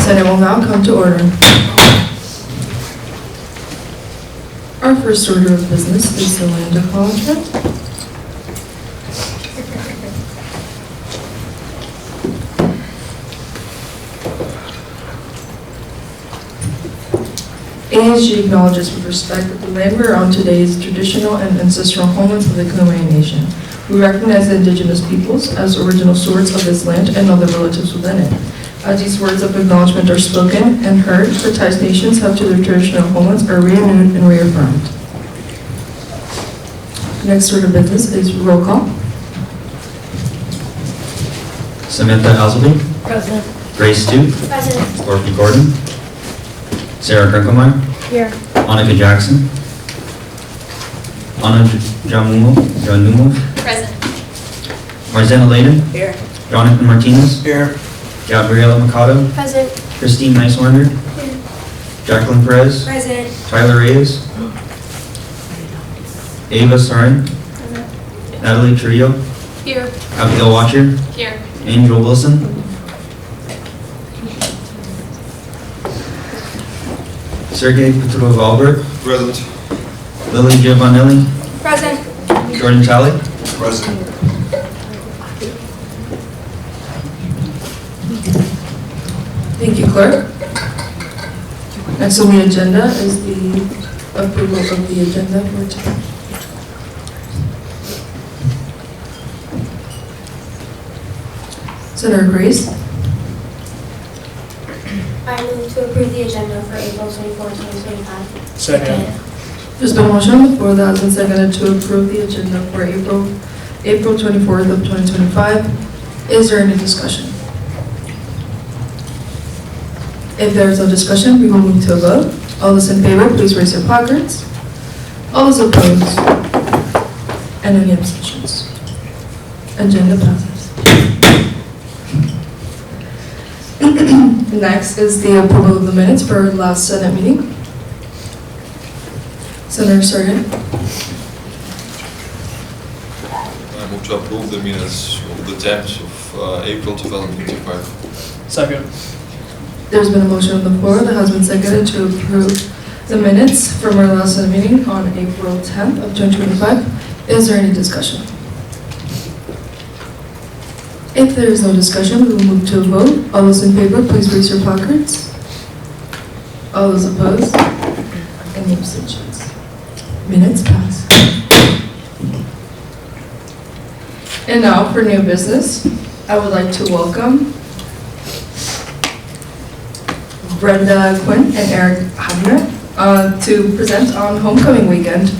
Senate will now come to order. Our first order of business is the land acknowledgement. ASG acknowledges with respect that the land we're on today is traditional and ancestral homelands of the Canadian Nation. We recognize the indigenous peoples as original stewards of this land and other relatives within it. As these words of acknowledgement are spoken and heard, the ties nations have to their traditional homelands are renewed and reaffirmed. The next order of business is roll call. Samantha Alzeby. Present. Grace Stu. Present. Dorothy Gordon. Sarah Kirklemire. Here. Monica Jackson. Anna Janumo. Present. Marzana Layden. Here. Jonathan Martinez. Here. Gabriela Mercado. Present. Christine Nicewander. Here. Jacqueline Perez. Present. Tyler Reyes. Ava Sarin. Present. Natalie Trillo. Here. Abigail Watcher. Here. Angel Wilson. Sergey Petrov-Albert. Present. Lily Giovanelli. Present. Jordan Talley. Present. Thank you, clerk. Next on the agenda is the approval of the agenda for today. Senator Grace. I move to approve the agenda for April 24, 2025. Second. There's been a motion on the floor that has been seconded to approve the agenda for April 24th of 2025. Is there any discussion? If there is no discussion, we will move to a vote. All those in favor, please raise your placards. All those opposed? And any abstentions? Agenda passes. Next is the approval of the minutes for our last Senate meeting. Senator Sargent. I move to approve the minutes of the 10th of April 2025. Second. There's been a motion on the floor that has been seconded to approve the minutes from our last Senate meeting on April 10th of 2025. Is there any discussion? If there is no discussion, we will move to a vote. All those in favor, please raise your placards. All those opposed? Any abstentions? Minutes pass. And now for new business, I would like to welcome Brenda Quinn and Eric Hadner to present on homecoming weekend.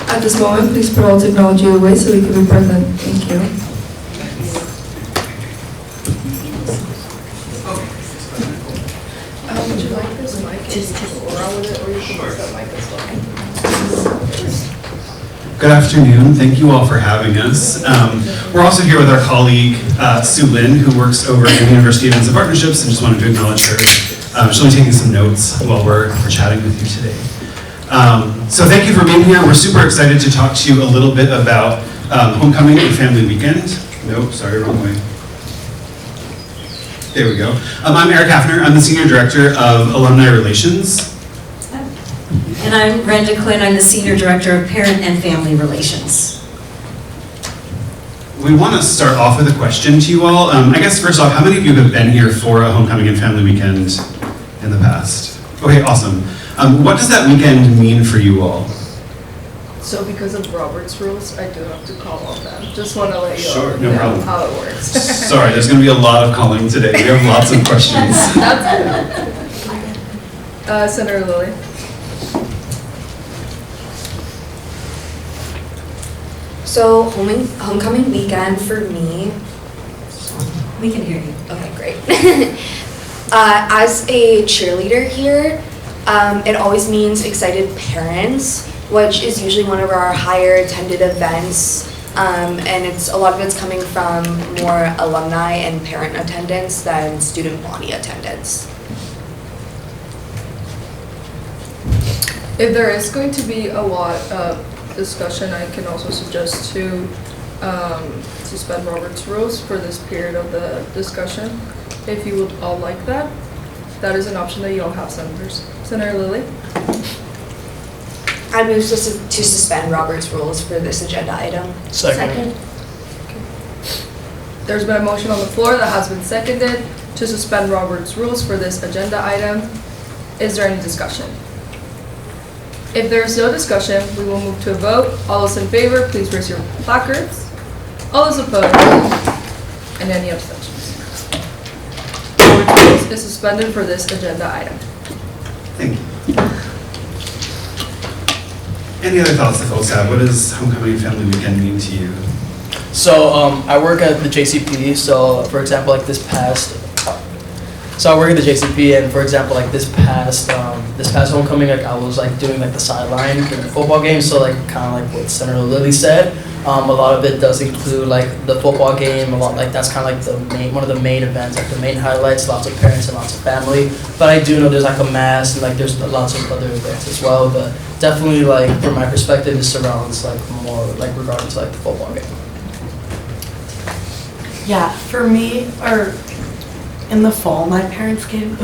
At this moment, please put all technology away so we can be present. Thank you. Would you like this mic around with it, or you can use that mic as well? Good afternoon. Thank you all for having us. We're also here with our colleague, Sue Lynn, who works over at the University of Inns Partnerships, and just wanted to acknowledge her. She'll be taking some notes while we're chatting with you today. So thank you for being here. We're super excited to talk to you a little bit about homecoming and family weekend. Nope, sorry, wrong way. There we go. I'm Eric Hafner. I'm the Senior Director of Alumni Relations. And I'm Brenda Quinn. I'm the Senior Director of Parent and Family Relations. We want to start off with a question to you all. I guess first off, how many of you have been here for a homecoming and family weekend in the past? Okay, awesome. What does that weekend mean for you all? So because of Robert's rules, I do have to call on them. Just want to let you Sure, all no know problem. how it works. Sorry, there's going to be a lot of calling today. We have lots of questions. That's Senator Lilly. So homecoming weekend for me. We can hear you. Okay, great. As a cheerleader here, it always means excited parents, which is usually one of our higher attended events. And a lot of it's coming from more alumni and parent attendance than student body attendance. If there is going to be a lot of discussion, I can also suggest to suspend Robert's rules for this period of the discussion. If you would all like that, that is an option that you all have, Senators. Senator Lilly? I move to suspend Robert's rules for this agenda item. Second. There's been a motion on the floor that has been seconded to suspend Robert's rules for this agenda item. Is there any discussion? If there is no discussion, we will move to a vote. All those in favor, please raise your placards. All those opposed? And any abstentions? Robert's rules is suspended for this agenda item. Thank you. Any other thoughts that folks have? What does homecoming and family weekend mean to you? So I work at the JCP. So for example, like this past and for example, like this past homecoming, like I was like doing like the sideline in the football game. So like kind of like what Senator Lilly said. A lot of it does include like the football game. A lot like that's kind of like one of the main events, like the main highlights. Lots of parents and lots of family. But I do know there's like a mass and like there's lots of other events as well. But definitely like from my perspective, it surrounds like more like regarding to like the football game. Yeah, for me, or in the fall, my parents came,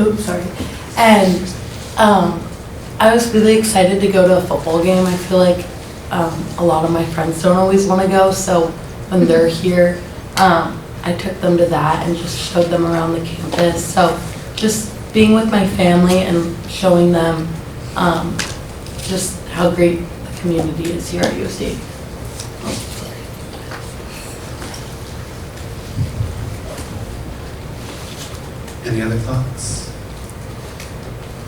and I was really excited to go to a football game. I feel like a lot of my friends don't always want to go, so when they're here, I took them to that and just showed them around the campus. So just being with my family and showing them just how great the community is here at USD. Any other thoughts?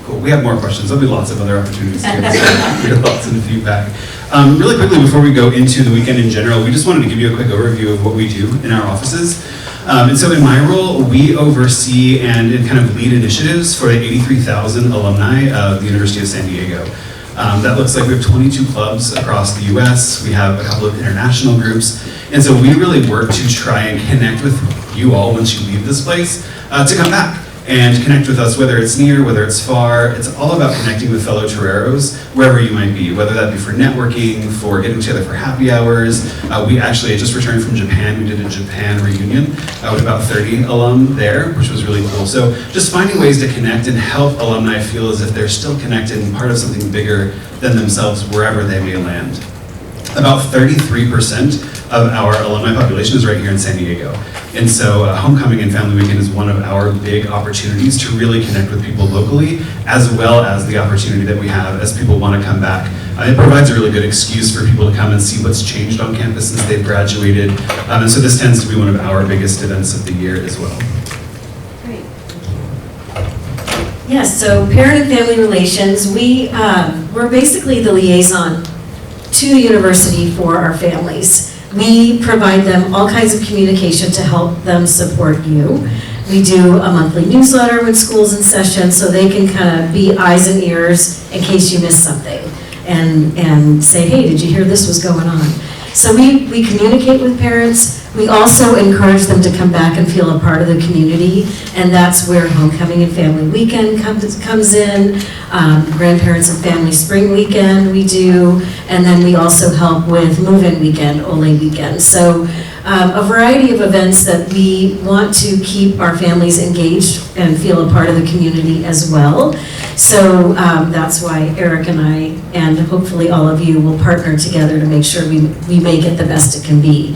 Cool. We have more questions. There'll be lots of other opportunities to get your thoughts and feedback. Really quickly, before we go into the weekend in general, we just wanted to give you a quick overview of what we do in our offices. And so in my role, we oversee and kind of lead initiatives for the 83,000 alumni of the University of San Diego. That looks like we have 22 clubs across the US. We have a couple of international groups. And so we really work to try and connect with you all once you leave this place to come back and connect with us, whether it's near, whether it's far. It's all about connecting with fellow Toreros, wherever you might be, whether that be for networking, for getting together for happy hours. We actually just returned from Japan. We did a Japan reunion with about 30 alum there, which was really cool. So just finding ways to connect and help alumni feel as if they're still connected and part of something bigger than themselves wherever they may land. About 33% of our alumni population is right here in San Diego. And so Homecoming and Family Weekend is one of our big opportunities to really connect with people locally, as well as the opportunity that we have as people want to come back. It provides a really good excuse for people to come and see what's changed on campus since they've graduated. And so this tends to be one of our biggest events of the year as well. Great. Yes, so parent and family relations, we're basically the liaison to the university for our families. We provide them all kinds of communication to help them support you. We do a monthly newsletter with schools in session so they can kind of be eyes and ears in case you miss something and say, hey, did you hear this was going on? So we communicate with parents. We also encourage them to come back and feel a part of the community, and that's where Homecoming and Family Weekend comes in, Grandparents and Family Spring Weekend we do, and then we also help with Move-In Weekend, Ole Weekend. So a variety of events that we want to keep our families engaged and feel a part of the community as well. So that's why Eric and I, and hopefully all of you, will partner together to make sure we make it the best it can be.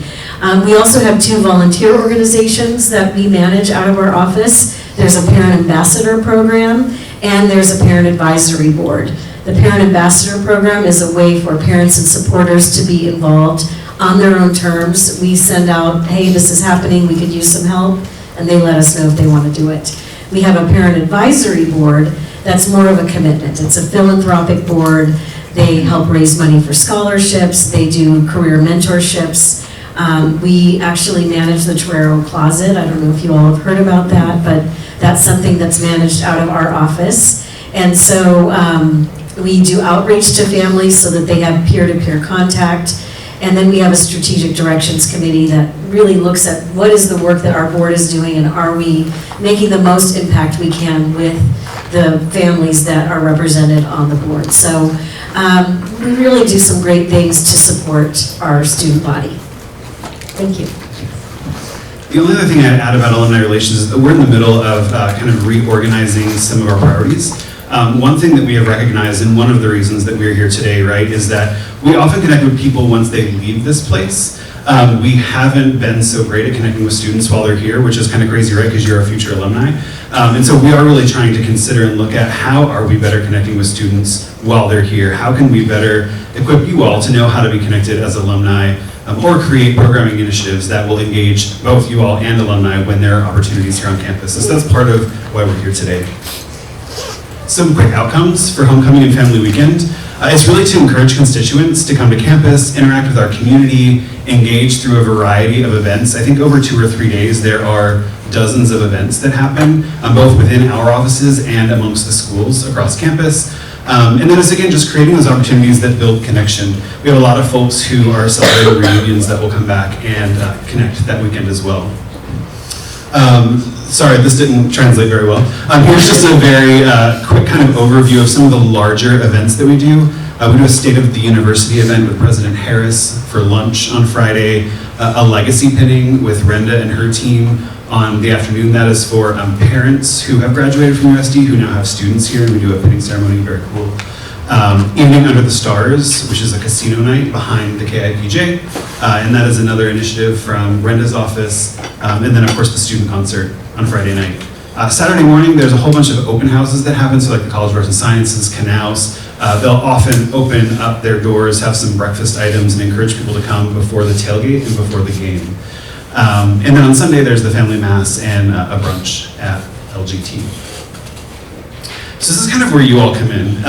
We also have 2 volunteer organizations that we manage out of our office. There's a Parent Ambassador Program, and there's a Parent Advisory Board. The Parent Ambassador Program is a way for parents and supporters to be involved on their own terms. We send out, hey, this is happening, we could use some help, and they let us know if they want to do it. We have a Parent Advisory Board that's more of a commitment. It's a philanthropic board. They help raise money for scholarships. They do career mentorships. We actually manage the Torero Closet. I don't know if you all have heard about that, but that's something that's managed out of our office. And so we do outreach to families so that they have peer-to-peer contact. And then we have a strategic directions committee that really looks at what is the work that our board is doing and are we making the most impact we can with the families that are represented on the board. So we really do some great things to support our student body. Thank you. The only other thing I'd add about alumni relations is that we're in the middle of kind of reorganizing some of our priorities. One thing that we have recognized, and one of the reasons that we're here today, right, is that we often connect with people once they leave this place. We haven't been so great at connecting with students while they're here, which is kind of crazy, right, because you're a future alumni. And so we are really trying to consider and look at how are we better connecting with students while they're here? How can we better equip you all to know how to be connected as alumni, or create programming initiatives that will engage both you all and alumni when there are opportunities here on campus. So that's part of why we're here today. Some quick outcomes for Homecoming and Family Weekend. It's really to encourage constituents to come to campus, interact with our community, engage through a variety of events. I think over 2 or 3 days there are dozens of events that happen, both within our offices and amongst the schools across campus. And then it's again just creating those opportunities that build connection. We have a lot of folks who are celebrating reunions that will come back and connect that weekend as well. Sorry, this didn't translate very well. Here's just a very quick kind of overview of some of the larger events that we do. We do a State of the University event with President Harris for lunch on Friday, a legacy pinning with Renda and her team on the afternoon. That is for parents who have graduated from USD who now have students here, and we do a pinning ceremony, very cool. Evening Under the Stars, which is a casino night behind the KIPJ, and that is another initiative from Renda's office, and then of course the student concert on Friday night. Saturday morning, there's a whole bunch of open houses that happen, so like the College of Arts and Sciences, Canals, they'll often open up their doors, have some breakfast items, and encourage people to come before the tailgate and before the game. And then on Sunday, there's the family mass and a brunch at LGT. So this is kind of where you all come in.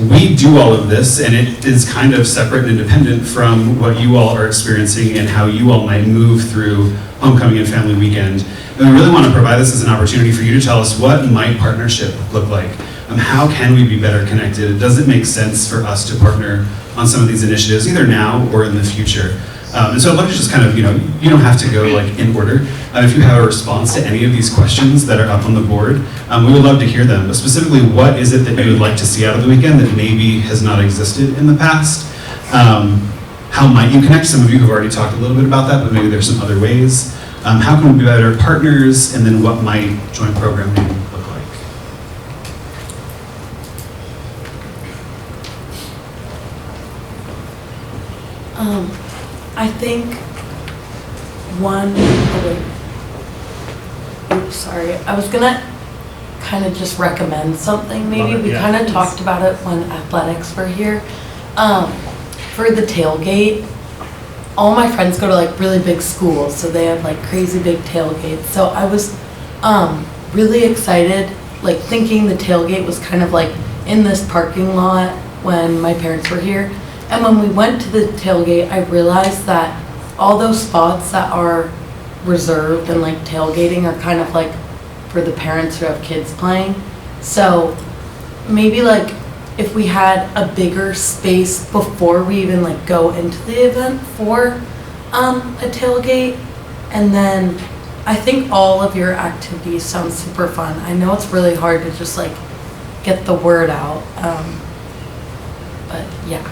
We do all of this, and it is kind of separate and independent from what you all are experiencing and how you all might move through Homecoming and Family Weekend. And we really want to provide this as an opportunity for you to tell us what might partnership look like. How can we be better connected? Does it make sense for us to partner on some of these initiatives, either now or in the future? And so I'd love to just kind of, you don't have to go like in order. If you have a response to any of these questions that are up on the board, we would love to hear them. But specifically, what is it that you would like to see out of the weekend that maybe has not existed in the past? How might you connect? Some of you have already talked a little bit about that, but maybe there's some other ways. How can we be better partners? And then what might joint programming look like? I think sorry. I was gonna kind of just recommend something maybe. We kind of talked about it when athletics were here. For the tailgate, all my friends go to like really big schools, so they have like crazy big tailgates. So I was really excited, like thinking the tailgate was kind of like in this parking lot when my parents were here. And when we went to the tailgate, I realized that all those spots that are reserved and like tailgating are kind of like for the parents who have kids playing. So maybe like if we had a bigger space before we even like go into the event for a tailgate. And then I think all of your activities sound super fun. I know it's really hard to just like get the word out, but yeah.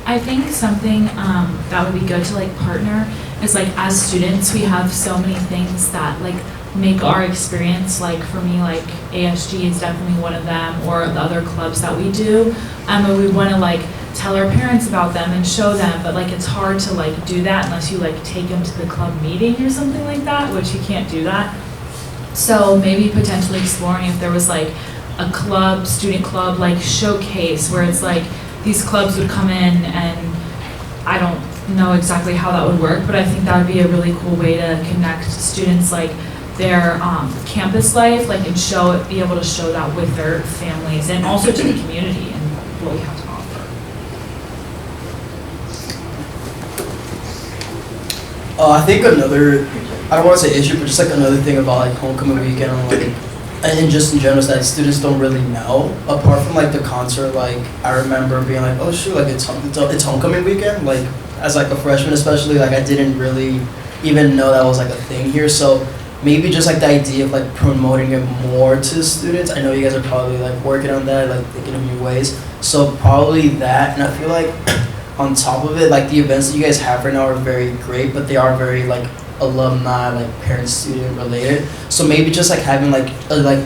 I think something that would be good to like partner is like as students we have so many things that like make our experience, like for me like ASG is definitely one of them, or the other clubs that we do, and we want to like tell our parents about them and show them, but like it's hard to like do that unless you like take them to the club meeting or something like that, which you can't do that. So maybe potentially exploring if there was like a club, student club like showcase where it's like these clubs would come in, and I don't know exactly how that would work, but I think that would be a really cool way to connect students like their campus life, like and be able to show that with their families and also to the community and what we have to offer. I think another, I don't want to say issue, but just like another thing about like homecoming weekend, like, and just in general, is that students don't really know. Apart from like the concert, like I remember being like, oh shoot, like it's homecoming weekend. Like as like a freshman, especially, like I didn't really even know that was like a thing here. So maybe just like the idea of like promoting it more to students. I know you guys are probably like working on that, like thinking of new ways. So probably that, and I feel like on top of it, like the events that you guys have right now are very great, but they are very like alumni, like parent student related. So maybe just like having like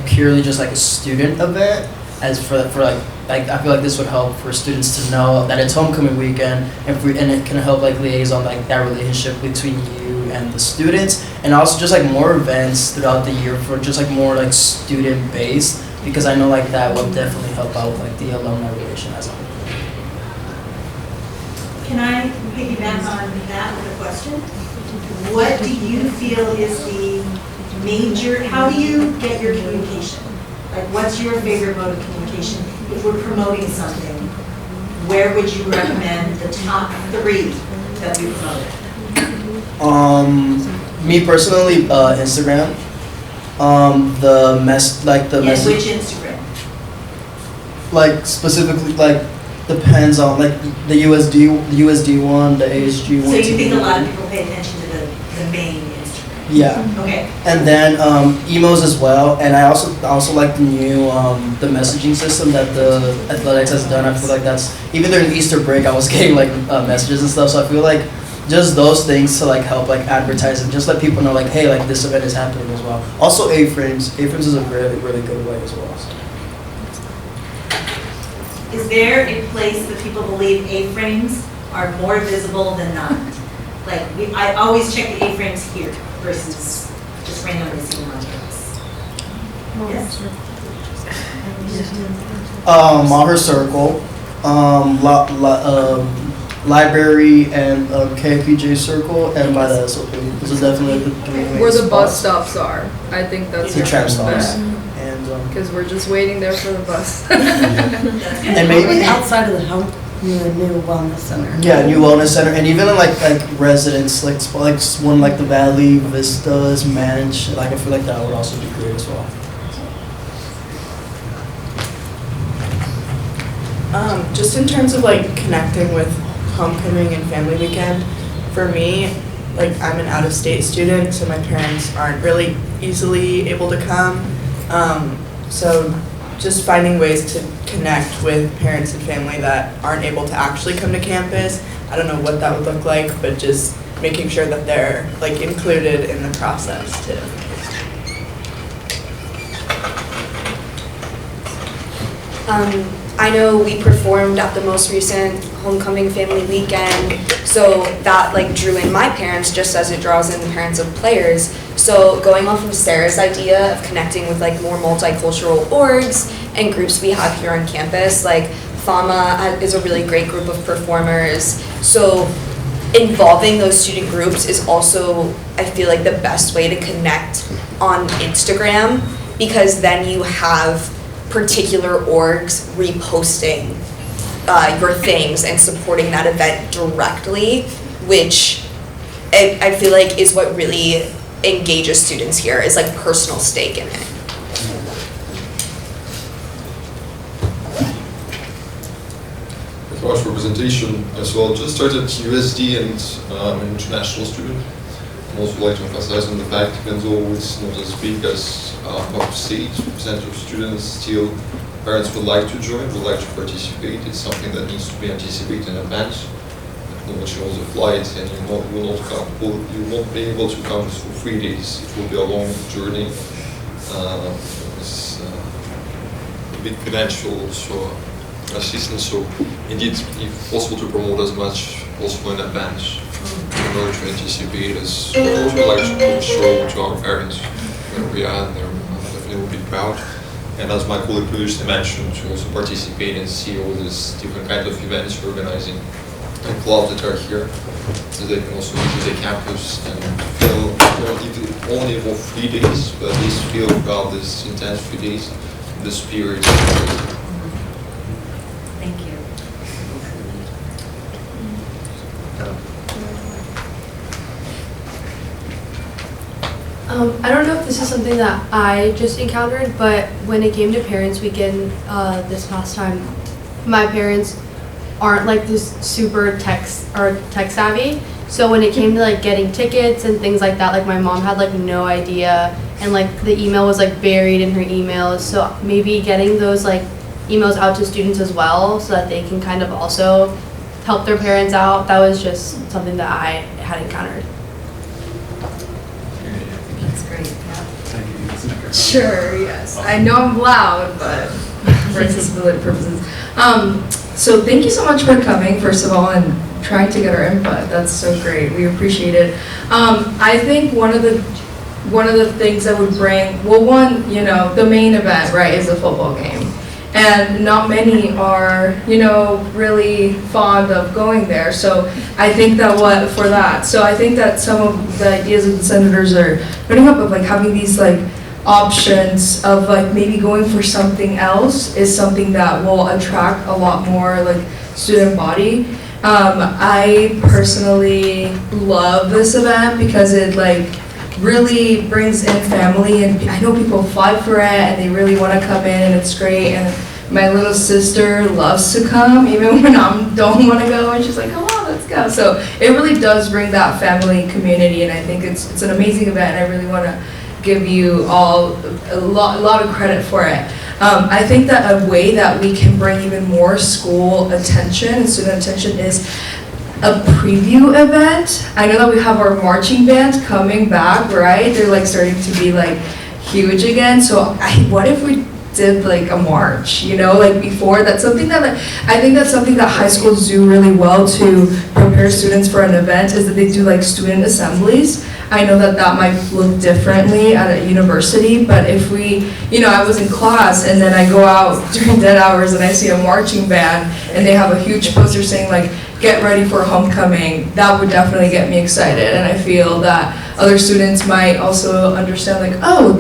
purely just like a student event as for like I feel like this would help for students to know that it's homecoming weekend, and it can help like liaison like that relationship between you and the students, and also just like more events throughout the year for just like more like student based, because I know like that would definitely help out like the alumni relation as a whole. Can I piggyback on that with a question? What do you feel is the major, how do you get your communication? Like, what's your favorite mode of communication? If we're promoting something, where would you recommend the top 3 that we promote? Me personally, Instagram. Yes, which Instagram? Like specifically, like depends on like the USD one, the ASG one. So you think a lot of people pay attention to the main Instagram? Yeah. Okay. And then emos as well, and I also like the new the messaging system that the athletics has done. I feel like that's, even during Easter break I was getting like messages and stuff, so I feel like just those things to like help like advertise and just let people know like, hey, like this event is happening as well. Also A-frames is a really good way as well. So. Is there a place that people believe A-frames are more visible than not? Like, I always check the A-frames here versus just randomly seeing them on campus. Yes. Maher Circle, library, and KPJ Circle, and by the SOP. Those are definitely the 3 main Where the bus spots. stops are. I think that's The tram stops. Because we're just waiting there for the bus. And maybe outside of the home, the new wellness center. Yeah, new wellness center, and even in like residence, like one like the Valley Vistas managed. Like I feel like that would also be great as well. Just in terms of like connecting with homecoming and family weekend, for me, like I'm an out-of-state student, so my parents aren't really easily able to come. So just finding ways to connect with parents and family that aren't able to actually come to campus. I don't know what that would look like, but just making sure that they're like included in the process too. I know we performed at the most recent homecoming family weekend, so that like drew in my parents just as it draws in the parents of players. So going off of Sarah's idea of connecting with like more multicultural orgs and groups we have here on campus, like FAMA is a really great group of performers. So involving those student groups is also, I feel like, the best way to connect on Instagram, because then you have particular orgs reposting your things and supporting that event directly, which I feel like is what really engages students here, is like personal stake in it. Cross representation as well. Just started USD and an international student. I also like to emphasize on the fact, even though it's not as big as state percent of students, still parents would like to join, would like to participate. It's something that needs to be anticipated in advance. No one shows a flight, and you won't be able to come for 3 days. It will be a long journey. It's a big financial assistance. So indeed, if possible, to promote as much also in advance, in order to anticipate, as we also like to show to our parents where we are, and they're definitely will be proud. And as my colleague previously mentioned, to also participate and see all these different kinds of events we're organizing and clubs that are here, so they can also visit the campus and feel, only for 3 days, but at least feel about this intense 3 days, the spirit. Thank you. I don't know if this is something that I just encountered, but when it came to parents weekend this past time, my parents aren't like this super tech savvy. So when it came to like getting tickets and things like that, like my mom had like no idea, and like the email was like buried in her emails. So maybe getting those like emails out to students as well so that they can kind of also help their parents out. That was just something that I had encountered. That's great, yeah. Thank you. That's a microphone. Sure, yes. I know I'm loud, but for accessibility purposes. So thank you so much for coming, first of all, and trying to get our input. That's so great. We appreciate it. I think one of the things that would bring, well, one, you know, the main event, right, is the football game. And not many are, you know, really fond of going there. So I think that so I think that some of the ideas of the senators are putting up of like having these like options of like maybe going for something else is something that will attract a lot more like student body. I personally love this event because it like really brings in family, and I know people apply for it and they really want to come in, and it's great. And my little sister loves to come even when I don't want to go, and she's like, oh wow, let's go. So it really does bring that family community, and I think it's an amazing event, and I really want to give you all a lot of credit for it. I think that a way that we can bring even more school attention and student attention is a preview event. I know that we have our marching band coming back, right? They're like starting to be like huge again. So what if we did like a march, you know, like before? That's something that I think that's something that high schools do really well to prepare students for an event, is that they do like student assemblies. I know that might look differently at a university, but if we, you know, I was in class and then I go out during dead hours and I see a marching band and they have a huge poster saying like, get ready for homecoming, that would definitely get me excited. And I feel that other students might also understand like, oh,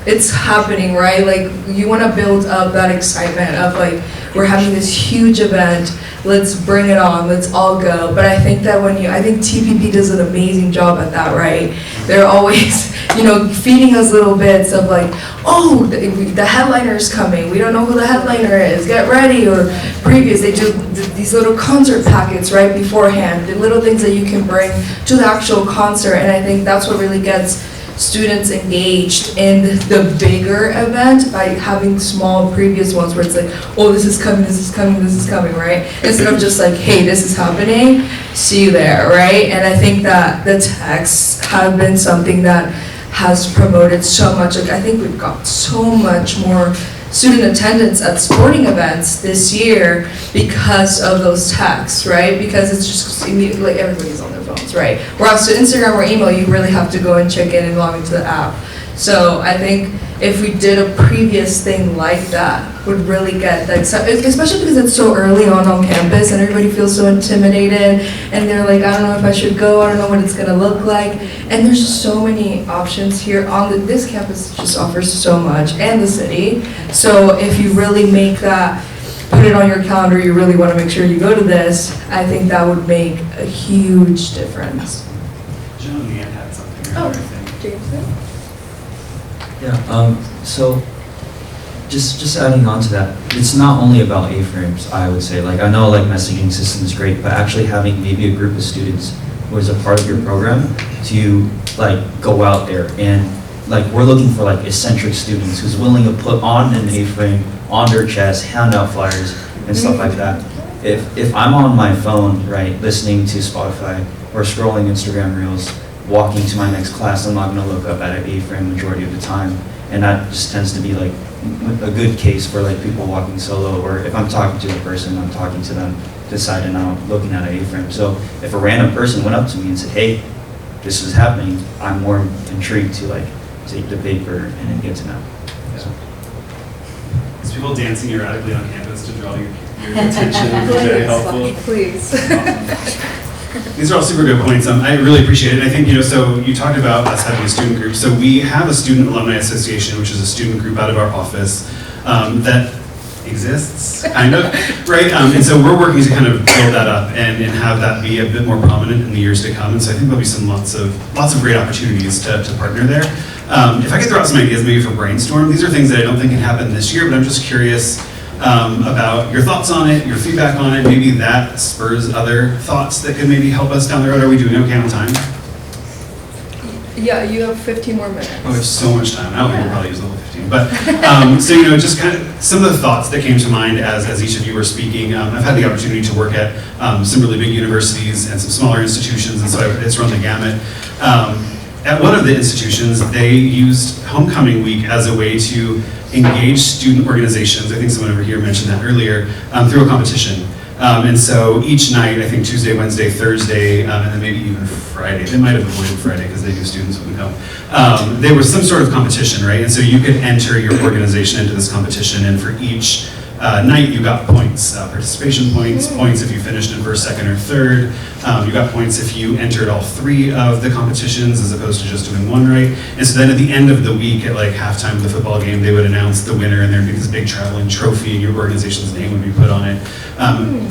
it's happening, right? Like you want to build up that excitement of like, we're having this huge event, let's bring it on, let's all go. But I think that I think TPP does an amazing job at that, right? They're always, you know, feeding us little bits of like, oh, the headliner's coming, we don't know who the headliner is, get ready, or previous, they do these little concert packets right beforehand, the little things that you can bring to the actual concert. And I think that's what really gets students engaged in the bigger event by having small previous ones where it's like, oh, this is coming, right? Instead of just like, hey, this is happening, see you there, right? And I think that the texts have been something that has promoted so much. Like I think we've got so much more student attendance at sporting events this year because of those texts, right? Because it's just immediately, like everybody's on their phones, right? Whereas to Instagram or email, you really have to go and check in and log into the app. So I think if we did a previous thing like that, would really get that, especially because it's so early on campus and everybody feels so intimidated and they're like, I don't know if I should go, I don't know what it's gonna look like. And there's just so many options here on this campus, just offers so much, and the city. So if you really make that, put it on your calendar, you really wanna make sure you go to this, I think that would make a huge difference. John Leanne had something Oh, earlier, I think. Jameson? Yeah, so just adding on to that, it's not only about A-frames, I would say. Like I know like messaging system is great, but actually having maybe a group of students who is a part of your program to like go out there and like we're looking for like eccentric students who's willing to put on an A-frame on their chest, hand out flyers and stuff like that. If I'm on my phone, right, listening to Spotify or scrolling Instagram Reels, walking to my next class, I'm not going to look up at an A-frame majority of the time. And that just tends to be like a good case for like people walking solo, or if I'm talking to a person, I'm talking to them to decide and I'm looking at an A-frame. So if a random person went up to me and said, hey, this is happening, I'm more intrigued to like take the paper and then get to know. So. Is people dancing erratically on campus to draw your attention? Very helpful. Please. Awesome. These are all super good points. I really appreciate it. I think, so you talked about us having a student group. So we have a Student Alumni Association, which is a student group out of our office that exists, kind of, right? And so we're working to kind of build that up and have that be a bit more prominent in the years to come. And so I think there'll be lots of great opportunities to partner there. If I could throw out some ideas maybe for brainstorm, these are things that I don't think can happen this year, but I'm just curious about your thoughts on it, your feedback on it. Maybe that spurs other thoughts that could maybe help us down the road. Are we doing okay on time? Yeah, you have 15 more minutes. Oh, we have so much time. I don't think we'll probably use the whole 15. But, so, just kind of some of the thoughts that came to mind as each of you were speaking. I've had the opportunity to work at some really big universities and some smaller institutions, and so it's run the gamut. At one of the institutions, they used homecoming week as a way to engage student organizations. I think someone over here mentioned that earlier, through a competition. And so each night, I think Tuesday, Wednesday, Thursday, and then maybe even Friday. They might have avoided Friday because they knew students wouldn't come. There was some sort of competition, right? And so you could enter your organization into this competition, and for each night you got points, participation points, points if you finished in first, second, or third. You got points if you entered all 3 of the competitions as opposed to just doing one, right? And so then at the end of the week, at like halftime of the football game, they would announce the winner, and there'd be this big traveling trophy, and your organization's name would be put on it.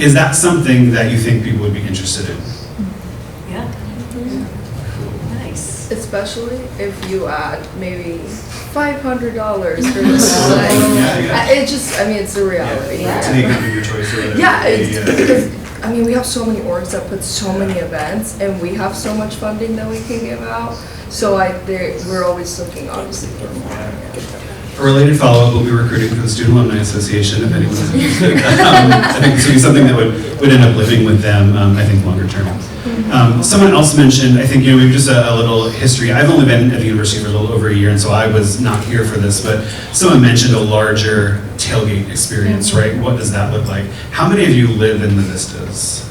Is that something that you think people would be interested in? Yeah. Nice. Especially if you add maybe $500 for this. Like, Yeah. it's a reality. Yeah. To make it your choice or whatever. Yeah, it's because we have so many orgs that put so many events, and we have so much funding that we can give out. So we're always looking, obviously, for more. A related follow-up, we'll be recruiting for the Student Alumni Association if anyone's interested. I think this would be something that would end up living with them, I think, longer term. Someone else mentioned, I think, maybe just a little history. I've only been at the university for a little over a year, and so I was not here for this, but someone mentioned a larger tailgate experience, right? What does that look like? How many of you live in the Vistas?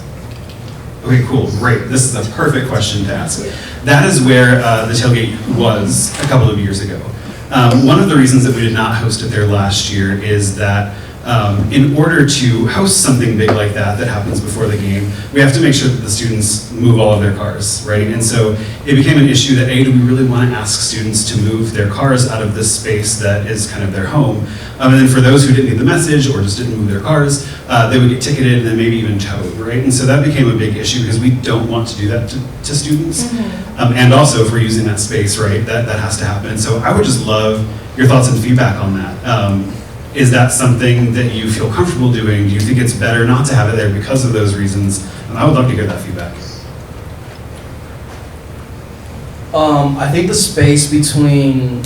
Okay, cool, great. This is a perfect question to ask. That is where the tailgate was a couple of years ago. One of the reasons that we did not host it there last year is that in order to host something big like that happens before the game, we have to make sure that the students move all of their cars, right? And so it became an issue that, do we really want to ask students to move their cars out of this space that is kind of their home? And then for those who didn't get the message or just didn't move their cars, they would get ticketed and then maybe even towed, right? And so that became a big issue because we don't want to do that to students. And also if we're using that space, right, that has to happen. And so I would just love your thoughts and feedback on that. Is that something that you feel comfortable doing? Do you think it's better not to have it there because of those reasons? I would love to hear that feedback. I think the space between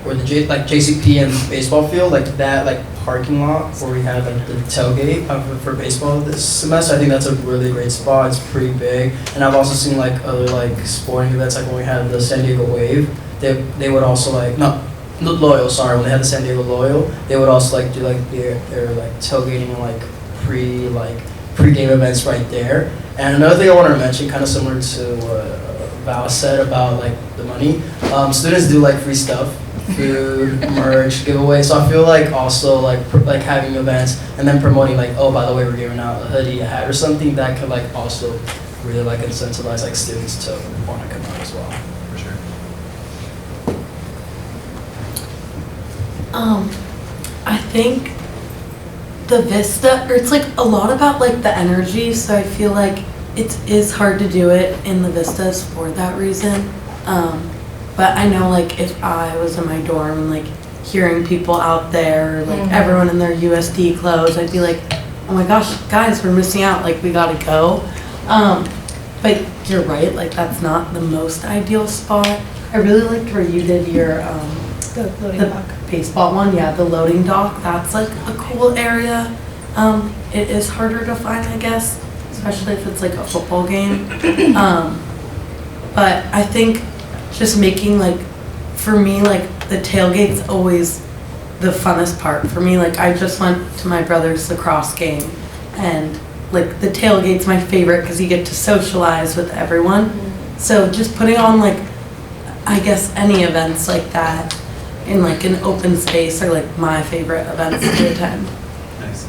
where the JCP and baseball field, like that parking lot where we had the tailgate for baseball this semester, I think that's a really great spot. It's pretty big, and I've also seen other sporting events, like when we had the San Diego Wave. They would also Loyal, sorry, when they had the San Diego Loyal, they would also do their tailgating and pre-game events right there. And another thing I wanted to mention, kind of similar to what Val said about the money, students do free stuff, food, merch, giveaways. So I feel also having events and then promoting oh, by the way, we're giving out a hoodie, a hat, or something that could also really incentivize students to want to come out as well. For sure. I think the Vista, or it's a lot about the energy, so I feel it is hard to do it in the Vistas for that reason. But I know if I was in my dorm and hearing people out there, everyone in their USD clothes, I'd be oh my gosh, guys, we're missing out, we gotta go. But you're right, that's not the most ideal spot. I really liked where you did your the baseball one, yeah, the loading dock. That's a cool area. It is harder to find, I guess, especially if it's a football game. But I think just making for me the tailgate's always the funnest part for me. I just went to my brother's lacrosse game, and the tailgate's my favorite because you get to socialize with everyone. So just putting on I guess any events like that in an open space are my favorite events to attend. Nice.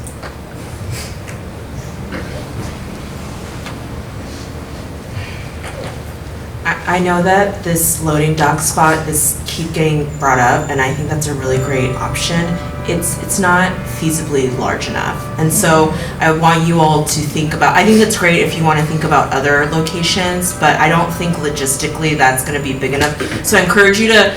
I know that this loading dock spot is keep getting brought up, and I think that's a really great option. It's not feasibly large enough, and so I want you all to think about, I think it's great if you want to think about other locations, but I don't think logistically that's going to be big enough. So I encourage you to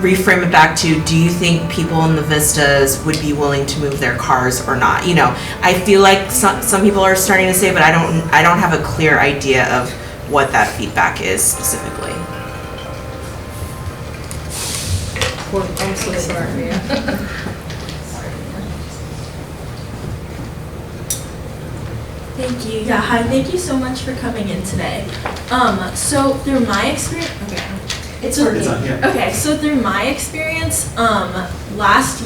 reframe it back to, do you think people in the Vistas would be willing to move their cars or not? I feel some people are starting to say, but I don't have a clear idea of what that feedback is specifically. I'm so sorry. Thank you. Yeah, hi. Thank you so much for coming in today. So through my experience, okay, It's on, yeah. Okay, so through my experience, last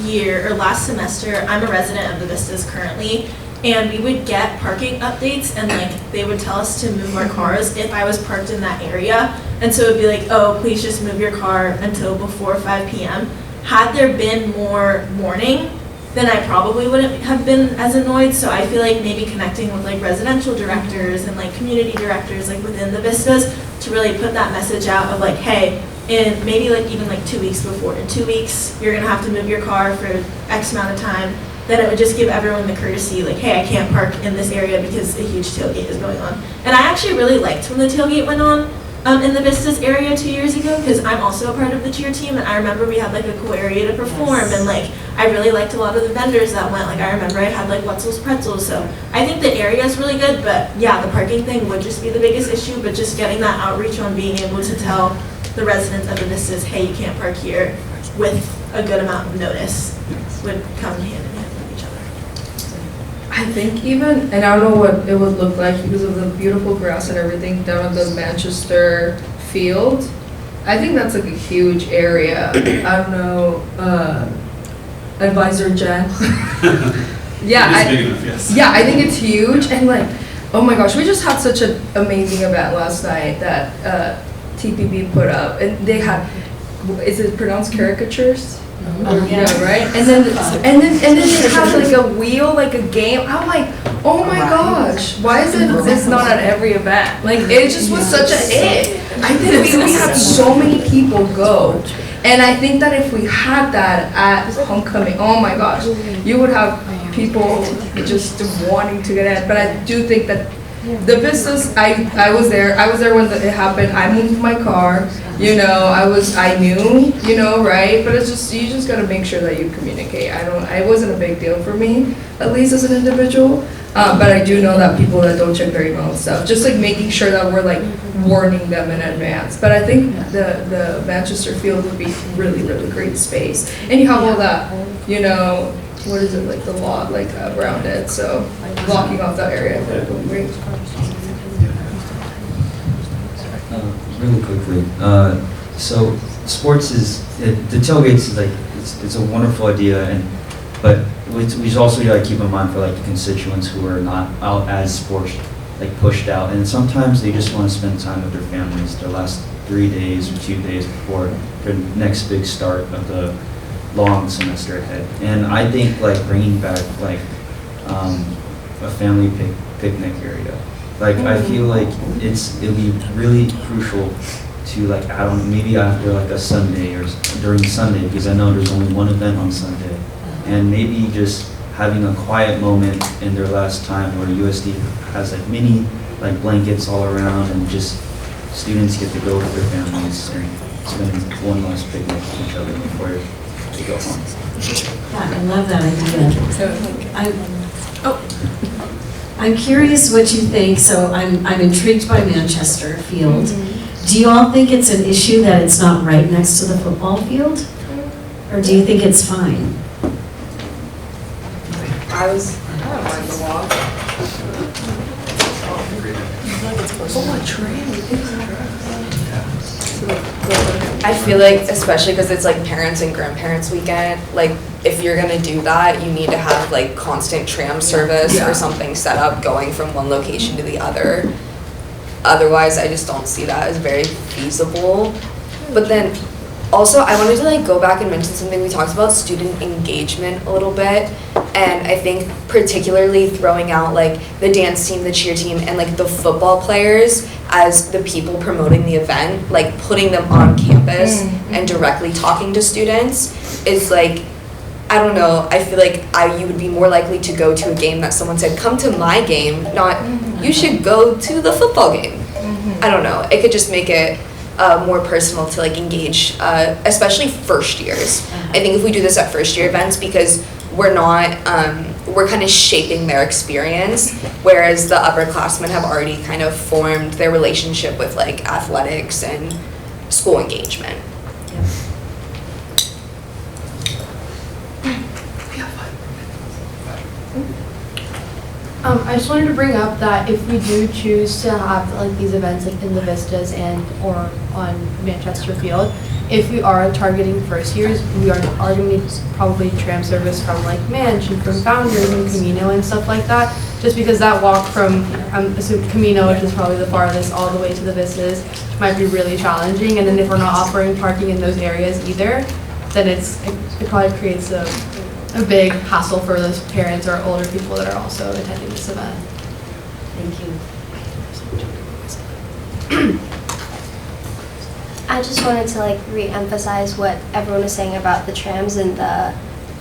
semester, I'm a resident of the Vistas currently, and we would get parking updates, and like they would tell us to move our cars if I was parked in that area, and so it'd be like, oh, please just move your car until before 5 p.m. Had there been more warning, then I probably wouldn't have been as annoyed. So I feel like maybe connecting with like residential directors and like community directors like within the Vistas to really put that message out of like, hey, in maybe like even like 2 weeks before, in 2 weeks, you're gonna have to move your car for X amount of time. Then it would just give everyone the courtesy like, hey, I can't park in this area because a huge tailgate is going on. And I actually really liked when the tailgate went on in the Vistas area 2 years ago, because I'm also a part of the cheer team, and I remember we had like a cool area to perform, and like I really liked a lot of the vendors that went. Like I remember I had like Wetzel's Pretzels, so I think the area is really good. But yeah, the parking thing would just be the biggest issue. But just getting that outreach on being able to tell the residents of the Vistas, hey, you can't park here, with a good amount of notice, would come hand in hand with each other. I think even, and I don't know what it would look like because of the beautiful grass and everything down at the Manchester field. I think that's like a huge area. I don't know, Advisor Jen. Yeah, It's big enough, yes. yeah, I think it's huge, and like, oh my gosh, we just had such an amazing event last night that TPB put up, and they had, is it pronounced caricatures? Yeah, right. And then they have like a wheel, like a game. I'm like, oh my gosh, why is it? It's not at every event. Like it just was such a hit. I think we had so many people go, and I think that if we had that at homecoming, oh my gosh, you would have people just wanting to get in. But I do think that the Vistas, I was there when it happened. I moved my car, I knew, right? But it's just, you just gotta make sure that you communicate. It wasn't a big deal for me, at least as an individual. But I do know that people that don't check their email and stuff, just like making sure that we're like warning them in advance. But I think the Manchester field would be really, really great space. And you have all that, what is it, like the lot, like around it, so blocking off that area would be great. Really quickly, so sports the tailgates is like, it's a wonderful idea, but we also gotta keep in mind for like the constituents who are not out as sports, like pushed out, and sometimes they just wanna spend time with their families their last 3 days or 2 days before their next big start of the long semester ahead. And I think like bringing back like a family picnic area. Like I feel like it'll be really crucial to like add on maybe after like a Sunday or during Sunday, because I know there's only one event on Sunday, and maybe just having a quiet moment in their last time where USD has like mini like blankets all around, and just students get to go with their families and spend one last picnic with each other before they go home. Yeah, I love that idea. I'm curious what you think. So I'm intrigued by Manchester Field. Mm-hmm. Do you all think it's an issue that it's not right next to the football field? Or do you think it's fine? I don't mind the walk. I feel like, especially because it's like parents and grandparents weekend, like if you're gonna do that, you need to have like constant tram service or something set up going from one location to the other. Otherwise, I just don't see that as very feasible. But then also, I wanted to like go back and mention something we talked about, student engagement a little bit. And I think particularly throwing out like the dance team, the cheer team, and like the football players as the people promoting the event, like putting them on campus and directly talking to students is like, I don't know, I feel like you would be more likely to go to a game that someone said, come to my game, not you should go to the football game. I don't know, it could just make it more personal to like engage, especially first years. I think if we do this at first year events, because we're not, we're kind of shaping their experience, whereas the upperclassmen have already kind of formed their relationship with like athletics and school engagement. I just wanted to bring up that if we do choose to have like these events like in the Vistas and or on Manchester Field, if we are targeting first years, we are going to need probably tram service from like Manch and from Founders and Camino and stuff like that. Just because that walk from Camino, which is probably the farthest, all the way to the Vistas, might be really challenging. And then if we're not offering parking in those areas either, then it probably creates a big hassle for those parents or older people that are also attending this event. Thank you. I just wanted to like re-emphasize what everyone was saying about the trams and the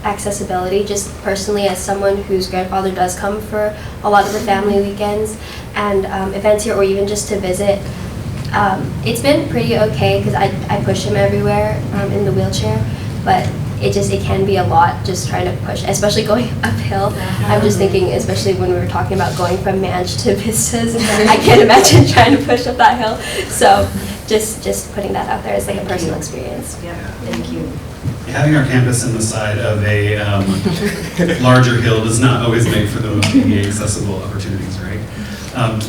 accessibility. Just personally, as someone whose grandfather does come for a lot of the family weekends and events here, or even just to visit, it's been pretty okay because I push him everywhere in the wheelchair, but it can be a lot just trying to push, especially going uphill. I'm just thinking, especially when we were talking about going from Manch to Vistas, I can't imagine trying to push up that hill. So just putting that out there as like a personal experience. Yeah, thank you. Having our campus in the side of a larger hill does not always make for the most ADA accessible opportunities, right?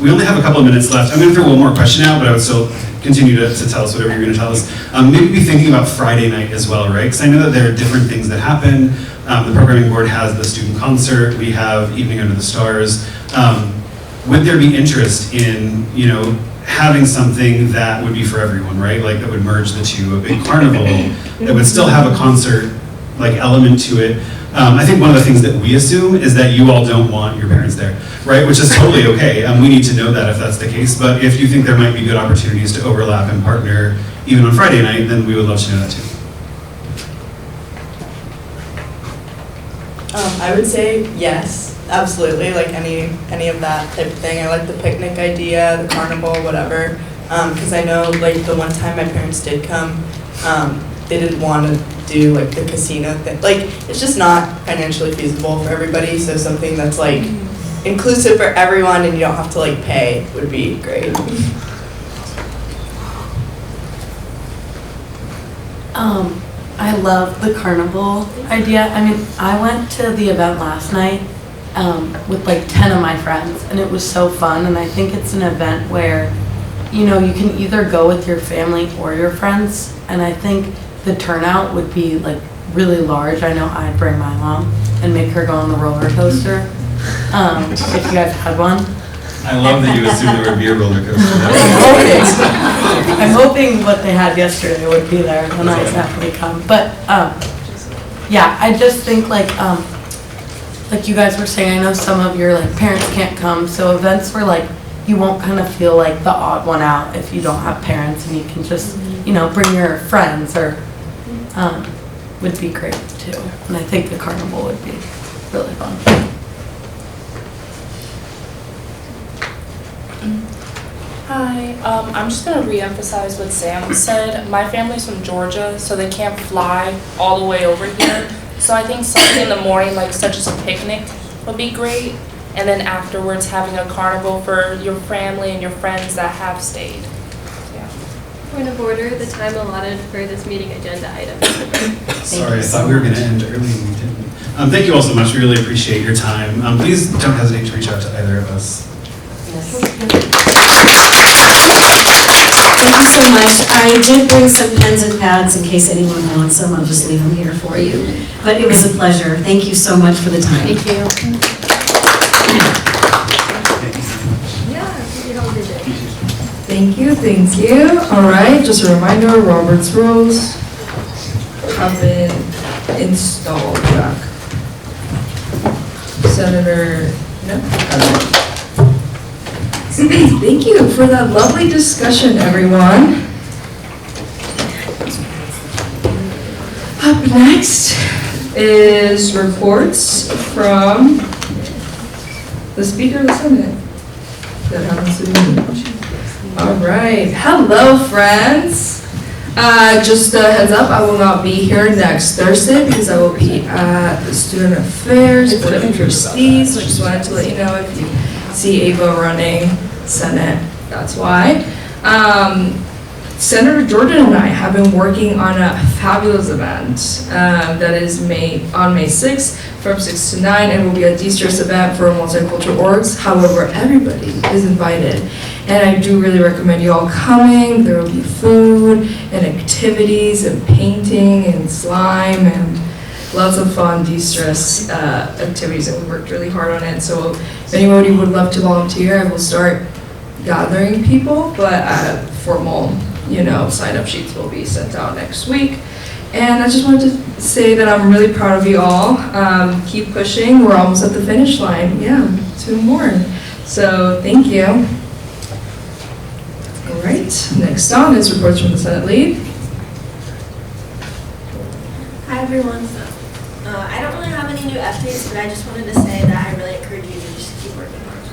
We only have a couple of minutes left. I'm going to throw one more question out, but I would still continue to tell us whatever you're going to tell us. Maybe be thinking about Friday night as well, right? Because I know that there are different things that happen. The programming board has the student concert. We have Evening Under the Stars. Would there be interest in, having something that would be for everyone, right? Like that would merge the two, a big carnival that would still have a concert like element to it. I think one of the things that we assume is that you all don't want your parents there, right? Which is totally okay. We need to know that if that's the case. But if you think there might be good opportunities to overlap and partner even on Friday night, then we would love to know that too. I would say yes, absolutely, like any of that type of thing. I like the picnic idea, the carnival, whatever, because I know like the one time my parents did come, they didn't want to do like the casino thing. Like it's just not financially feasible for everybody, so something that's like inclusive for everyone and you don't have to like pay would be great. I love the carnival idea. I mean, I went to the event last night with like 10 of my friends, and it was so fun. And I think it's an event where, you can either go with your family or your friends. And I think the turnout would be like really large. I know I'd bring my mom and make her go on the roller coaster if you guys had one. I love that you assume there would be a roller coaster. I'm hoping what they had yesterday would be there when I definitely come. But yeah, I just think like you guys were saying, I know some of your like parents can't come, so events where like you won't kind of feel like the odd one out if you don't have parents, and you can just bring your friends or would be great too. And I think the carnival would be really fun. Hi, I'm just going to re-emphasize what Sam said. My family's from Georgia, so they can't fly all the way over here. So I think something in the morning, like such as a picnic, would be great. And then afterwards, having a carnival for your family and your friends that have stayed. Yeah. Point of order, the time allotted for this meeting agenda item. Sorry, I thought we were going to end early and we didn't. Thank you all so much. We really appreciate your time. Please don't hesitate to reach out to either of us. Yes. Thank you so much. I did bring some pens and pads in case anyone wants them. I'll just leave them here for you. But it was a pleasure. Thank you so much for the time. Thank you. Thank you. All right, just a reminder, Robert's rules have been installed. Back. Senator, no? Thank you for that lovely discussion, everyone. Up next is reports from the Speaker of the Senate. That happens to be me. All right. Hello, friends. Just a heads up, I will not be here next Thursday because I will be at the Student Affairs Board of Trustees. So I just wanted to let you know if you see Ava running Senate, that's why. Senator Jordan and I have been working on a fabulous event that is on May 6th from 6 to 9, and will be a de-stress event for multicultural orgs. However, everybody is invited, and I do really recommend you all coming. There will be food and activities and painting and slime and lots of fun de-stress activities, and we worked really hard on it. So if anybody would love to volunteer, I will start gathering people, but formal, sign-up sheets will be sent out next week. And I just wanted to say that I'm really proud of you all. Keep pushing. We're almost at the finish line. Yeah, 2 more. So thank you. All right, next on is reports from the Senate lead. Hi everyone. I don't really have any new updates, but I just wanted to say that I really encourage you to just keep working hard.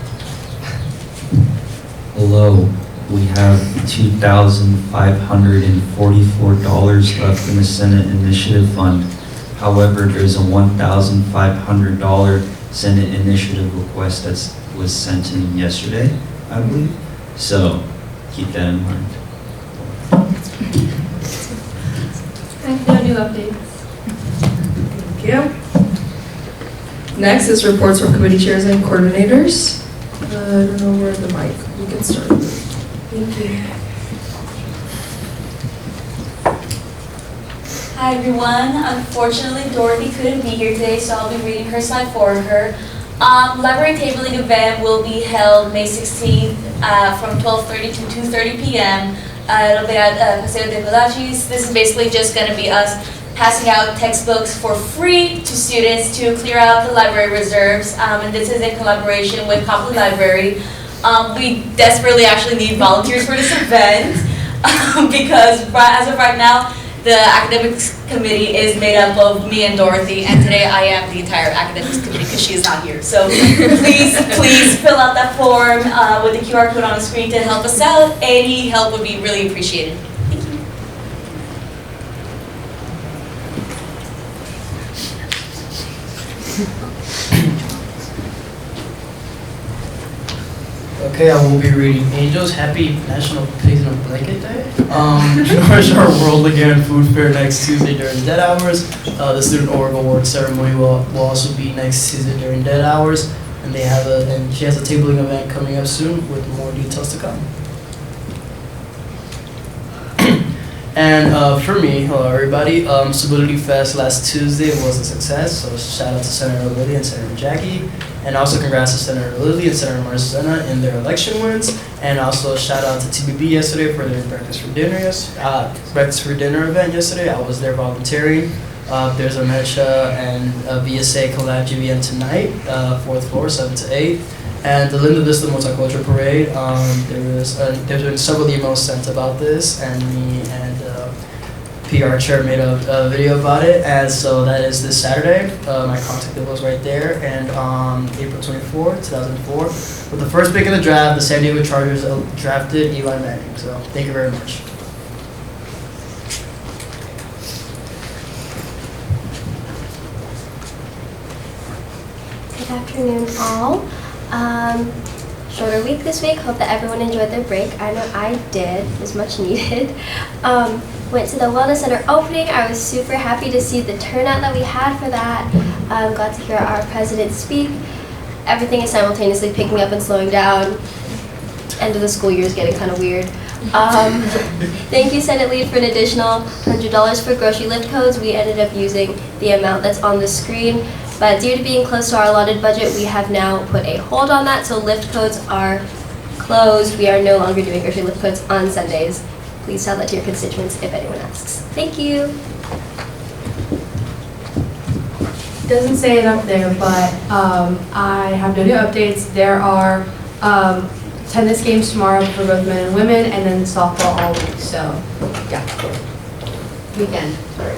Hello, we have $2,544 left in the Senate Initiative Fund. However, there's a $1,500 Senate Initiative request that was sent in yesterday, I believe. So keep that in mind. I have no new updates. Thank you. Next is reports from committee chairs and coordinators. I don't know where the mic. We can start. Thank you. Hi everyone. Unfortunately, Dorothy couldn't be here today, so I'll be reading her slide for her. Library tabling event will be held May 16th from 12:30 to 2:30 p.m. It'll be at Paseo de Velachis. This is basically just going to be us passing out textbooks for free to students to clear out the library reserves, and this is in collaboration with Copley Library. We desperately actually need volunteers for this event because as of right now, the academics committee is made up of me and Dorothy, and today I am the entire academics committee because she is not here. So please fill out that form with the QR code on the screen to help us out. Any help would be really appreciated. Okay, I will be reading Angels. Happy National Pigs in a Blanket Day. North Shore World Again Food Fair next Tuesday during dead hours. The Student Org Award ceremony will also be next Tuesday during dead hours. And she has a tabling event coming up soon with more details to come. And for me, hello everybody, Stability Fest last Tuesday was a success, so shout out to Senator Lilly and Senator Jackie, and also congrats to Senator Lilly and Senator Marcena in their election wins, and also shout out to TBB yesterday for their breakfast for dinner event yesterday. I was there volunteering. There's a Mecha and a VSA collab GVN tonight, 4th floor, 7 to 8. And the Linda Vista Multicultural Parade, there's been several emails sent about this, and me and PR chair made a video about it, and so that is this Saturday. My contact info is right there, and on April 24, 2004, with the first pick in the draft, the San Diego Chargers drafted Eli Manning. So thank you very much. Good afternoon, all. Shorter week this week. Hope that everyone enjoyed their break. I know I did. It was much needed. Went to the Wellness Center opening. I was super happy to see the turnout that we had for that. Got to hear our president speak. Everything is simultaneously picking up and slowing down. End of the school year is getting kind of weird. Thank you, Senate Lead, for an additional $100 for grocery lift codes. We ended up using the amount that's on the screen. But due to being close to our allotted budget, we have now put a hold on that, so lift codes are closed. We are no longer doing grocery lift codes on Sundays. Please tell that to your constituents if anyone asks. Thank you. Doesn't say it up there, but I have no new updates. There are tennis games tomorrow for both men and women, and then softball all week, so yeah. Weekend, sorry.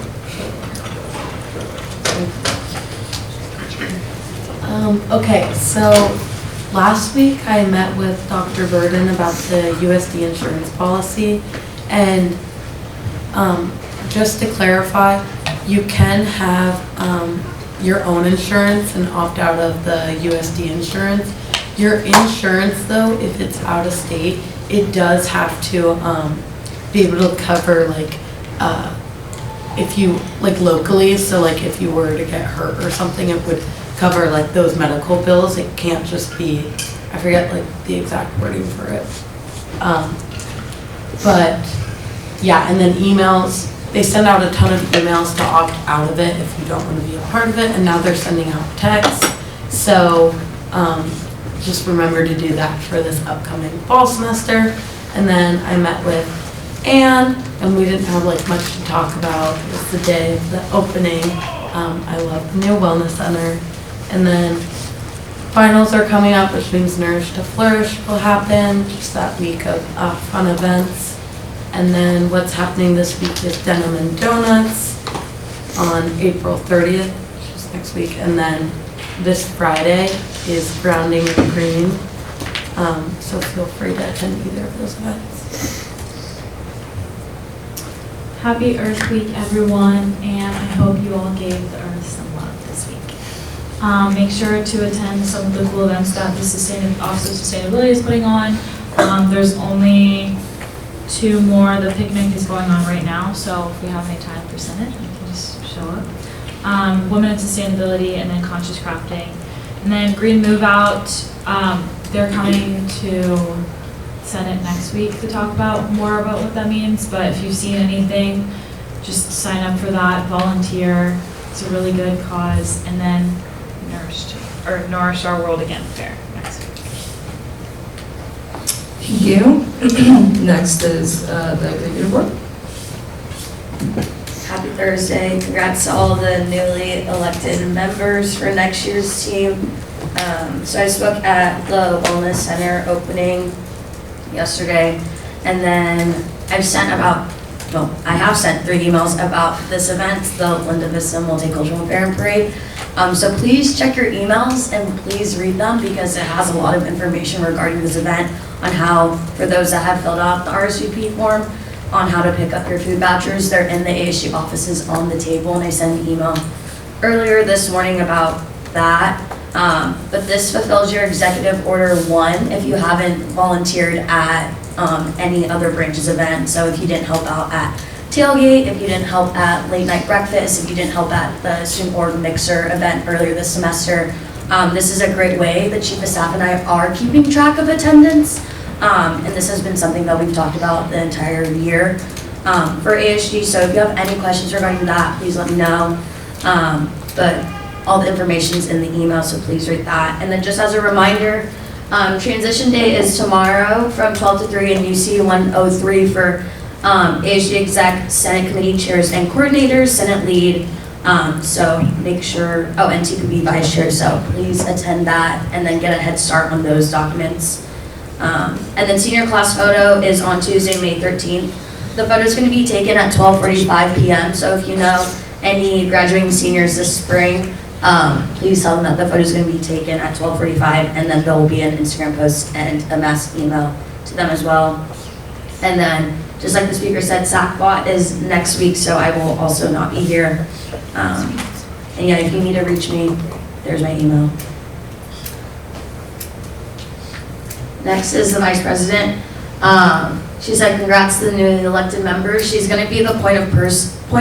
Okay, so last week I met with Dr. Burden about the USD insurance policy, and just to clarify, you can have your own insurance and opt out of the USD insurance. Your insurance, though, if it's out of state, it does have to be able to cover like if you, like locally, so like if you were to get hurt or something, it would cover like those medical bills. It can't just be, I forget like the exact wording for it. But yeah, and then emails, they send out a ton of emails to opt out of it if you don't want to be a part of it, and now they're sending out texts. So just remember to do that for this upcoming fall semester. And then I met with Anne, and we didn't have like much to talk about. It was the day of the opening. I love the new wellness center. And then finals are coming up, which means Nourish to Flourish will happen, just that week of fun events. And then what's happening this week is Denim and Donuts on April 30th, which is next week. And then this Friday is Grounding and Green. So feel free to attend either of those events. Happy Earth Week, everyone, and I hope you all gave the Earth some love this week. Make sure to attend some of the cool events that the Office of Sustainability is putting on. There's only 2 more. The picnic is going on right now, so if we have any time for Senate, you can just show up. Women in Sustainability, and then Conscious Crafting. And then Green Move Out, they're coming to Senate next week to talk about more about what that means, but if you've seen anything, just sign up for that, volunteer. It's a really good cause. And then Nourish Our World Again Fair next week. Thank you. Next is the executive board. Happy Thursday. Congrats to all the newly elected members for next year's team. So I spoke at the Wellness Center opening yesterday, and then I have sent 3 emails about this event, the Linda Vista Multicultural Fair and Parade. So please check your emails and please read them, because it has a lot of information regarding this event on how, for those that have filled out the RSVP form, on how to pick up your food vouchers. They're in the ASG offices on the table, and I sent an email earlier this morning about that. But this fulfills your Executive Order 1 if you haven't volunteered at any other branches event. So if you didn't help out at tailgate, if you didn't help at late night breakfast, if you didn't help at the student org mixer event earlier this semester, this is a great way. The Chief of Staff and I are keeping track of attendance. And this has been something that we've talked about the entire year for ASG. So if you have any questions regarding that, please let me know. But all the information's in the email, so please read that. And then just as a reminder, transition day is tomorrow from 12 to 3 in UC 103 for ASG Exec, Senate Committee Chairs and Coordinators, Senate Lead. So make sure, and TPB Vice Chair, so please attend that and then get a head start on those documents. And then senior class photo is on Tuesday, May 13th. The photo is going to be taken at 12:45 p.m. So if you know any graduating seniors this spring, please tell them that the photo is going to be taken at 12:45, and then there will be an Instagram post and a mass email to them as well. And then, just like the speaker said, SACBOT is next week, so I will also not be here. And yeah, if you need to reach me, there's my email. Next is the Vice President. She said congrats to the newly elected members. She's going to be the point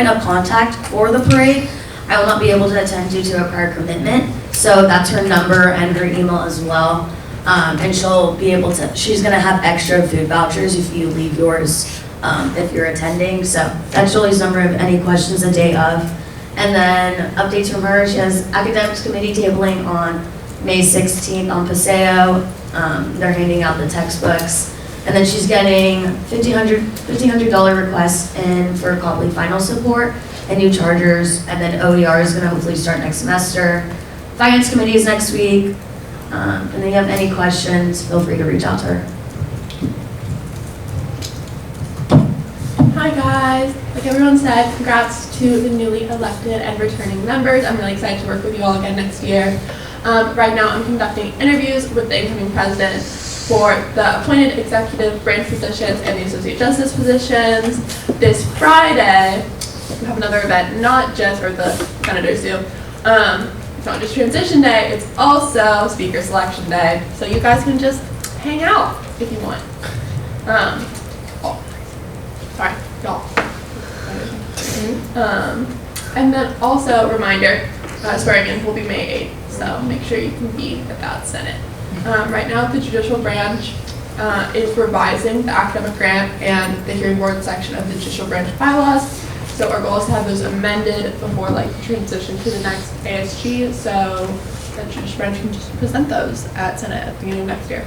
of contact for the parade. I will not be able to attend due to a prior commitment, so that's her number and her email as well. And she'll be able to, she's going to have extra food vouchers if you leave yours if you're attending. So that's Julie's number if any questions the day of. And then updates from her, she has academics committee tabling on May 16th on Paseo. They're handing out the textbooks. And then she's getting $1,500 requests in for Copley final support and new chargers. And then OER is going to hopefully start next semester. Finance committee is next week. And if you have any questions, feel free to reach out to her. Hi guys, like everyone said, congrats to the newly elected and returning members. I'm really excited to work with you all again next year. Right now I'm conducting interviews with the incoming president for the appointed executive branch positions and the associate justice positions. This Friday, we have another event, not just for the senators do. It's not just transition day, it's also speaker selection day. So you guys can just hang out if you want. Sorry, y'all. And then also, reminder, swearing in will be May 8th, so make sure you can be at that Senate. Right now, the judicial branch is revising the academic grant and the hearing board section of the judicial branch bylaws. So our goal is to have those amended before transition to the next ASG, so the judicial branch can just present those at Senate at the beginning of next year.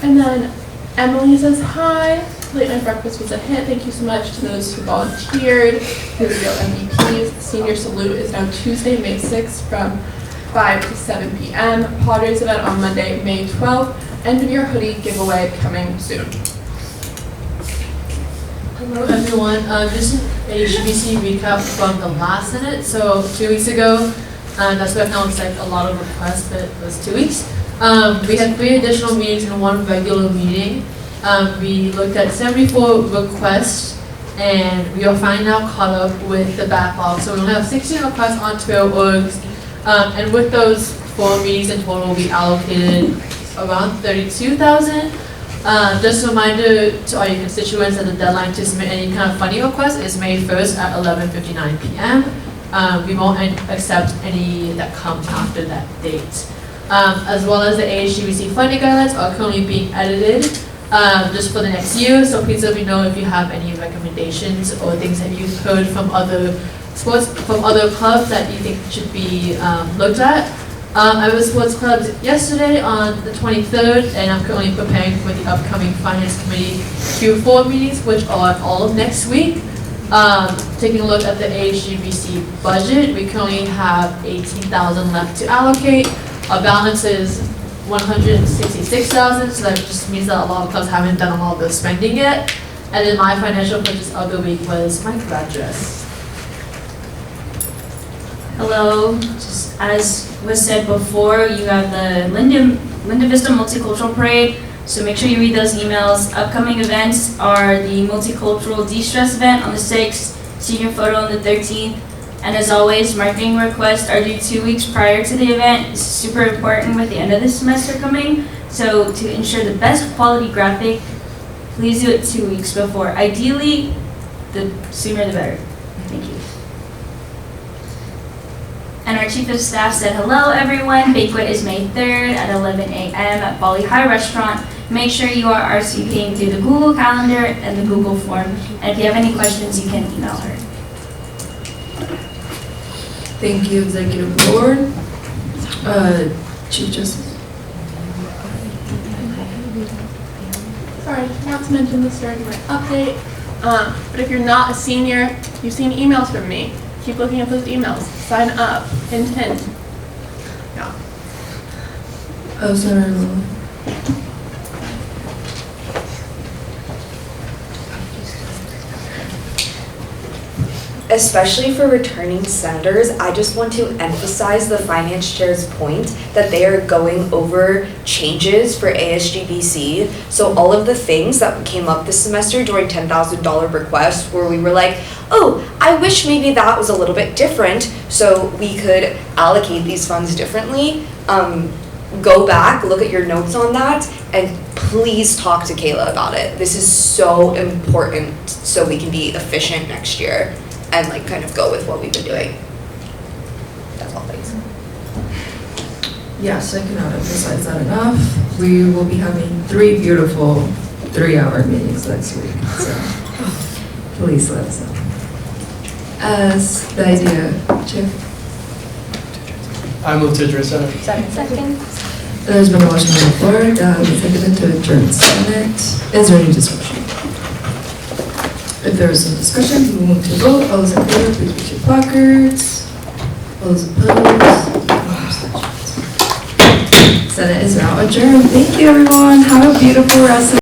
And then Emily says hi. Late night breakfast was a hit. Thank you so much to those who volunteered, who were real MVPs. Senior salute is now Tuesday, May 6th from 5 to 7 p.m. Padres event on Monday, May 12th. End of year hoodie giveaway coming soon. Hello everyone, this is a HBC recap from the last Senate. So 2 weeks ago, that's what I found was like a lot of requests, but it was 2 weeks. We had 3 additional meetings and 1 regular meeting. We looked at 74 requests and we are finally now caught up with the backlog. So we only have 16 requests on 12 orgs. And with those 4 meetings in total, we allocated around 32,000. Just a reminder to all your constituents that the deadline to submit any kind of funding request is May 1st at 11:59 p.m. We won't accept any that come after that date. As well as the ASGBC funding guidelines are currently being edited just for the next year, so please let me know if you have any recommendations or things that you've heard from other sports, from other clubs that you think should be looked at. I was sports clubs yesterday on the 23rd, and I'm currently preparing for the upcoming Finance Committee Q4 meetings, which are all of next week. Taking a look at the ASGBC budget, we currently have 18,000 left to allocate. Our balance is 166,000, so that just means that a lot of clubs haven't done a lot of the spending yet. And then my financial purchase of the week was my grad dress. Hello, just as was said before, you have the Linda Vista Multicultural Parade, so make sure you read those emails. Upcoming events are the Multicultural De-Stress event on the 6th, senior photo on the 13th, and as always, marketing requests are due 2 weeks prior to the event. It's super important with the end of the semester coming, so to ensure the best quality graphic, please do it 2 weeks before. Ideally, the sooner the better. Thank you. And our chief of staff said, hello everyone, banquet is May 3rd at 11 a.m. at Bali High Restaurant. Make sure you are RSVPing through the Google Calendar and the Google form. And if you have any questions, you can email her. Thank you, Executive Board. Chief Justice. Sorry, not to mention this during my update, but if you're not a senior, you've seen emails from me. Keep looking at those emails. Sign up. Intent. Yeah. Oh, Senator Lula. Especially for returning senators, I just want to emphasize the finance chair's point that they are going over changes for ASGBC. So all of the things that came up this semester during $10,000 requests where we were like, oh, I wish maybe that was a little bit different so we could allocate these funds differently. Go back, look at your notes on that, and please talk to Kayla about it. This is so important so we can be efficient next year and like kind of go with what we've been doing. That's all, thanks. Yes, I cannot emphasize that enough. We will be having 3 beautiful 3-hour meetings next week, so please let us know. As the idea, Chair. I move to adjourn Senate. Second. There's been a motion on the floor, seconded to adjourn Senate. Is there any discussion? If there is no discussion, we will move to vote. All those in favor, please raise your placards. All those opposed? Senate is now adjourned. Thank you, everyone. Have a beautiful rest of